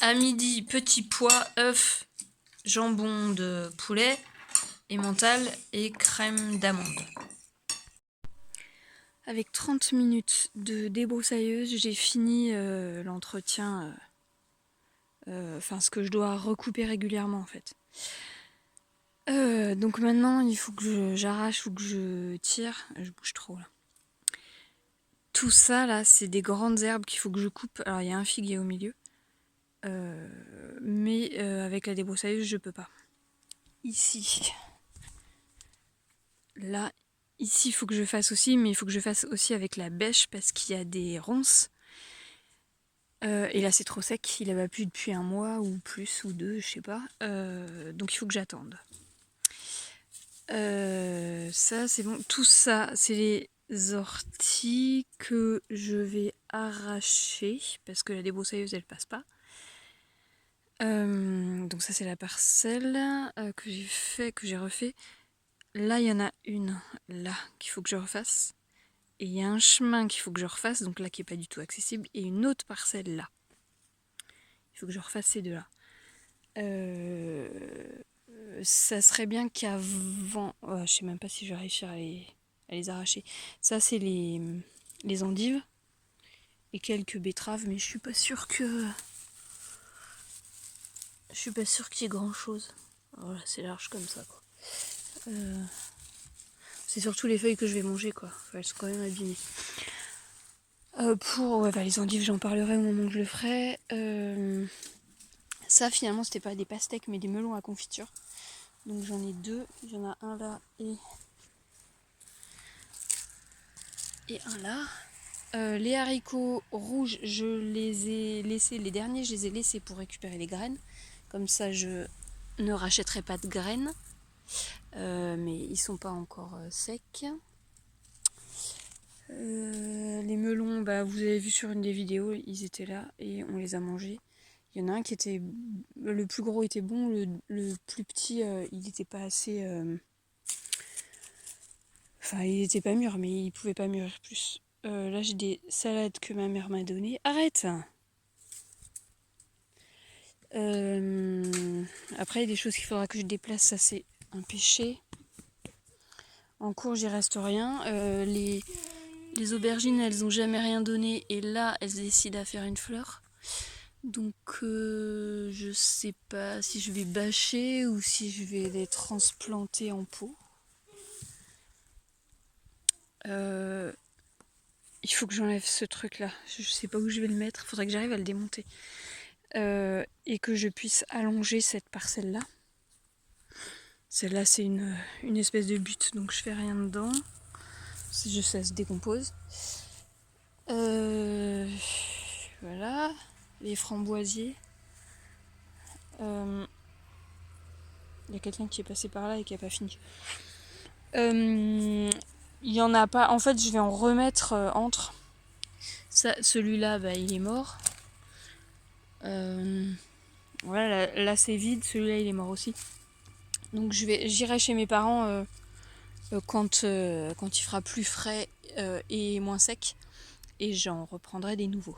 À midi, petits pois, œufs, jambon de poulet, emmental et crème d'amande. Avec 30 minutes de débroussailleuse, j'ai fini l'entretien, enfin ce que je dois recouper régulièrement en fait. Donc maintenant il faut que j'arrache ou que je tire, je bouge trop là. Tout ça là c'est des grandes herbes qu'il faut que je coupe, alors il y a un figuier au milieu, mais avec la débroussailleuse je peux pas. Ici, là, ici il faut que je fasse aussi, mais il faut que je fasse aussi avec la bêche parce qu'il y a des ronces. Et là c'est trop sec, il avait plu depuis un mois ou plus ou deux, je sais pas. Donc il faut que j'attende. Ça c'est bon. Tout ça c'est les orties que je vais arracher parce que la débroussailleuse elle passe pas. Donc ça c'est la parcelle que j'ai fait, que j'ai refait. Là il y en a une là qu'il faut que je refasse. Et il y a un chemin qu'il faut que je refasse, donc là qui est pas du tout accessible, et une autre parcelle là. Il faut que je refasse ces deux-là. Ça serait bien qu'avant... je sais même pas si je vais réussir à les arracher. Ça, c'est les endives. Et quelques betteraves, mais je suis pas sûre que... Je suis pas sûre qu'il y ait grand-chose. Voilà, c'est large comme ça, quoi. C'est surtout les feuilles que je vais manger, quoi. Elles sont quand même abîmées. Pour les endives, j'en parlerai au moment où je le ferai. Ça, finalement, c'était pas des pastèques, mais des melons à confiture. Donc j'en ai deux. Il y en a un là et un là. Les haricots rouges, je les ai laissés. Les derniers, je les ai laissés pour récupérer les graines. Comme ça, je ne rachèterai pas de graines. Mais ils sont pas encore secs. Les melons, vous avez vu sur une des vidéos, ils étaient là et on les a mangés. Il y en a un qui était... Le plus gros était bon, le plus petit, il n'était pas assez... Enfin, il n'était pas mûr, mais il pouvait pas mûrir plus. Là, j'ai des salades que ma mère m'a données. Arrête! Après, il y a des choses qu'il faudra que je déplace, ça c'est un péché. En cours, j'y reste rien. Les aubergines, elles ont jamais rien donné et là, elles décident à faire une fleur. Donc, je sais pas si je vais bâcher ou si je vais les transplanter en pot. Il faut que j'enlève ce truc là. Je sais pas où je vais le mettre. Il faudrait que j'arrive à le démonter. Et que je puisse allonger cette parcelle là. Celle-là c'est une espèce de butte, donc je fais rien dedans. Ça se décompose. Voilà. Les framboisiers. Il y a quelqu'un qui est passé par là et qui a pas fini. Il y en a pas. En fait, je vais en remettre entre. Ça, celui-là, il est mort. Voilà, là c'est vide. Celui-là, il est mort aussi. Donc j'irai chez mes parents quand il fera plus frais et moins sec. Et j'en reprendrai des nouveaux.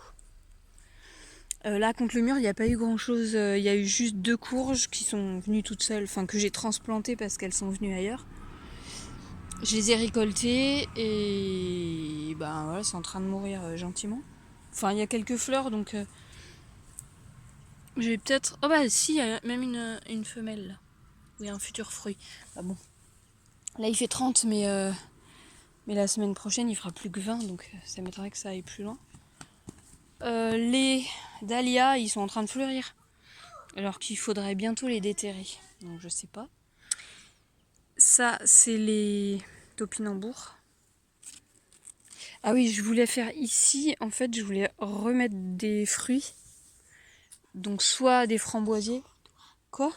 Là, contre le mur, il n'y a pas eu grand-chose. Il y a eu juste 2 courges qui sont venues toutes seules. Enfin, que j'ai transplantées parce qu'elles sont venues ailleurs. Je les ai récoltées et voilà, c'est en train de mourir gentiment. Enfin, il y a quelques fleurs, donc je vais peut-être... Oh si, il y a même une femelle là. Oui, un futur fruit. Bon. Là, il fait 30, mais la semaine prochaine, il fera plus que 20, donc ça m'étonnerait que ça aille plus loin. Les dahlias, ils sont en train de fleurir. Alors qu'il faudrait bientôt les déterrer. Donc je sais pas. Ça, c'est les topinambours. Ah oui, je voulais faire ici, en fait, je voulais remettre des fruits. Donc soit des framboisiers. Quoi?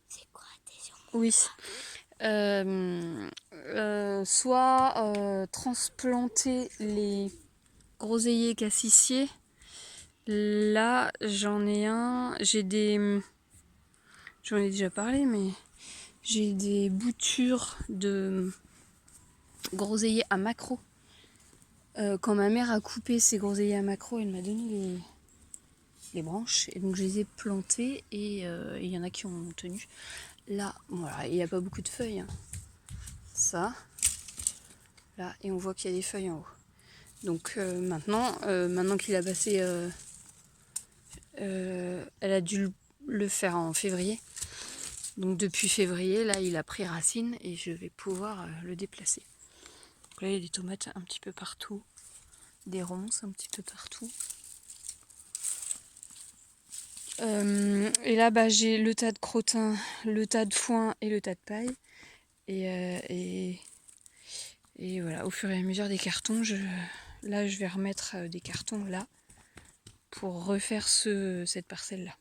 C'est quoi tes Oui. Soit transplanter les groseilliers cassissiers. Là, j'en ai un. J'en ai déjà parlé, mais j'ai des boutures de groseilliers à macro. Quand ma mère a coupé ses groseilliers à macro, elle m'a donné les branches. Et donc je les ai plantées et il y en a qui ont tenu. Là, voilà, il n'y a pas beaucoup de feuilles. Hein. Ça, là, et on voit qu'il y a des feuilles en haut. Donc maintenant qu'il a passé... elle a dû le faire en février. Donc depuis février, là, il a pris racine et je vais pouvoir le déplacer. Donc là, il y a des tomates un petit peu partout. Des ronces un petit peu partout. Et là, bah, j'ai le tas de crottins, le tas de foin et le tas de paille. Et voilà, au fur et à mesure des cartons, là, je vais remettre des cartons là pour refaire cette parcelle-là.